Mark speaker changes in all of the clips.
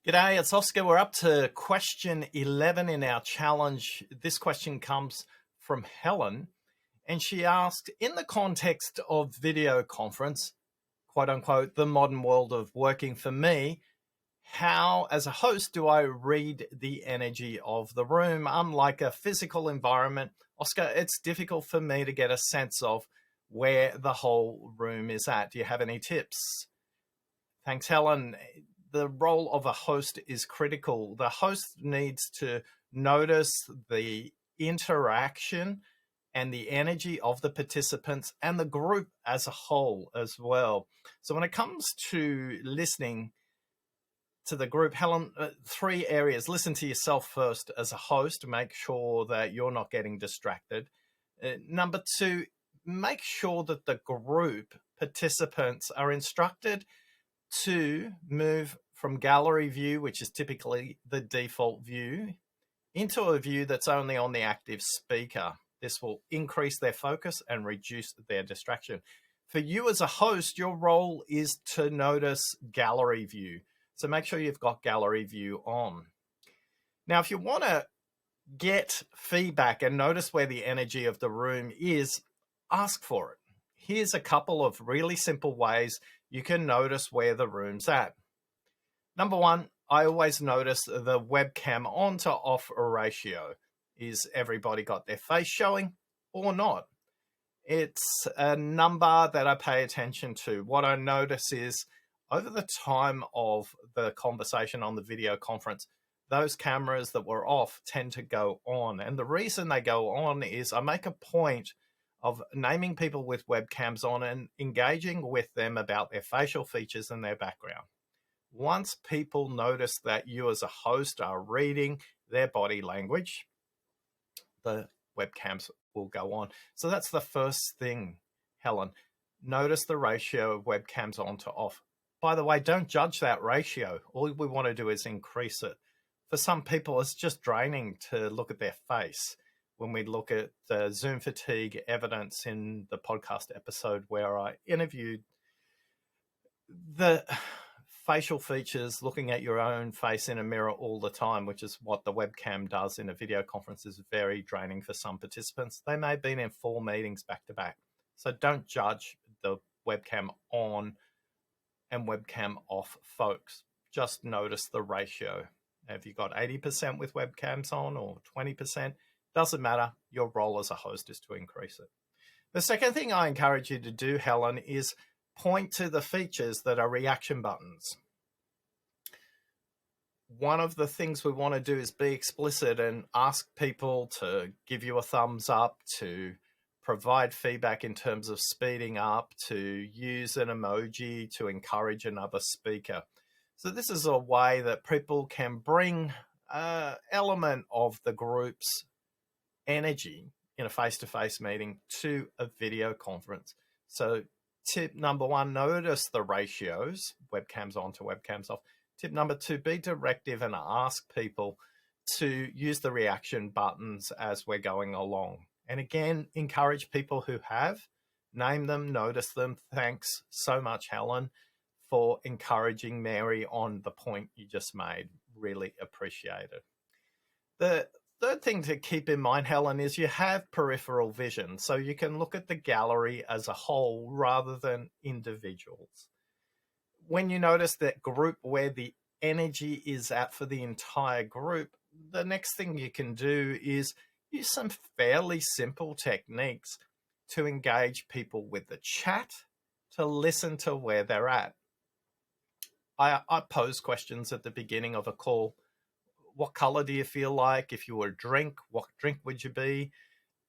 Speaker 1: G'day, it's Oscar. We're up to question 11 in our challenge. This question comes from Helen, and she asked, in the context of video conference, quote unquote, the modern world of working for me, how, as a host, do I read the energy of the room? Unlike a physical environment, Oscar, it's difficult for me to get a sense of where the whole room is at. Do you have any tips? Thanks, Helen. The role of a host is critical. The host needs to notice the interaction and the energy of the participants and the group as a whole as well. So when it comes to listening to the group, Helen, three areas. Listen to yourself first as a host. Make sure that you're not getting distracted. Number two, make sure that the group participants are instructed to move from gallery view, which is typically the default view, into a view that's only on the active speaker. This will increase their focus and reduce their distraction. For you as a host, your role is to notice gallery view. So make sure you've got gallery view on. Now, if you want to get feedback and notice where the energy of the room is, ask for it. Here's a couple of really simple ways you can notice where the room's at. Number one, I always notice the webcam on to off ratio. Is everybody got their face showing or not? It's a number that I pay attention to. What I notice is over the time of the conversation on the video conference, those cameras that were off tend to go on. And the reason they go on is I make a point of naming people with webcams on and engaging with them about their facial features and their background. Once people notice that you as a host are reading their body language, the webcams will go on. So that's the first thing, Helen. Notice the ratio of webcams on to off. By the way, don't judge that ratio. All we want to do is increase it. For some people, it's just draining to look at their face. When we look at the Zoom fatigue evidence in the podcast episode where I interviewed the facial features, looking at your own face in a mirror all the time, which is what the webcam does in a video conference, is very draining for some participants. They may have been in 4 meetings back to back. So don't judge the webcam on and webcam off, folks. Just notice the ratio. Have you got 80% with webcams on or 20%? Doesn't matter. Your role as a host is to increase it. The second thing I encourage you to do, Helen, is point to the features that are reaction buttons. One of the things we want to do is be explicit and ask people to give you a thumbs up, to provide feedback in terms of speeding up, to use an emoji to encourage another speaker. So this is a way that people can bring an element of the group's energy in a face-to-face meeting to a video conference. So tip number one, notice the ratios, webcams on to webcams off. Tip number two, be directive and ask people to use the reaction buttons as we're going along. And again, encourage people who have, name them, notice them. Thanks so much, Helen, for encouraging Mary on the point you just made. Really appreciate it. The third thing to keep in mind, Helen, is you have peripheral vision, so you can look at the gallery as a whole rather than individuals. When you notice that group where the energy is at for the entire group, the next thing you can do is use some fairly simple techniques to engage people with the chat, to listen to where they're at. I pose questions at the beginning of a call. What color do you feel like? If you were a drink, what drink would you be?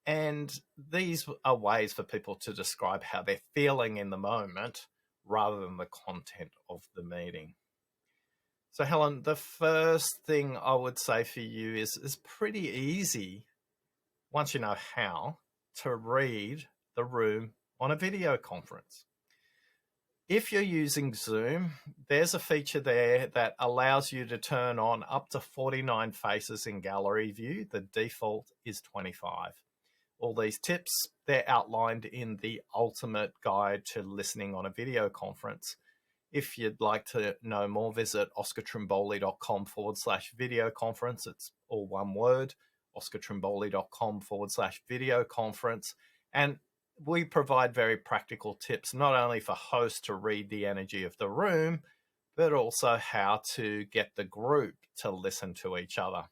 Speaker 1: And these are ways for people to describe how they're feeling in the moment rather than the content of the meeting. So Helen, the first thing I would say for you is pretty easy, once you know how, to read the room on a video conference. If you're using Zoom, there's a feature there that allows you to turn on up to 49 faces in gallery view. The default is 25. All these tips, they're outlined in the ultimate guide to listening on a video conference. If you'd like to know more, visit oscartrimboli.com/video conference. It's all one word, oscartrimboli.com/video conference. And we provide very practical tips, not only for hosts to read the energy of the room, but also how to get the group to listen to each other.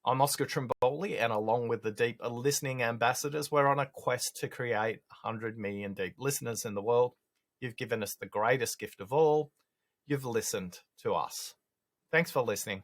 Speaker 1: I'm Oscar Trimboli, and along with the Deep Listening Ambassadors, we're on a quest to create 100 million deep listeners in the world. You've given us the greatest gift of all. You've listened to us. Thanks for listening.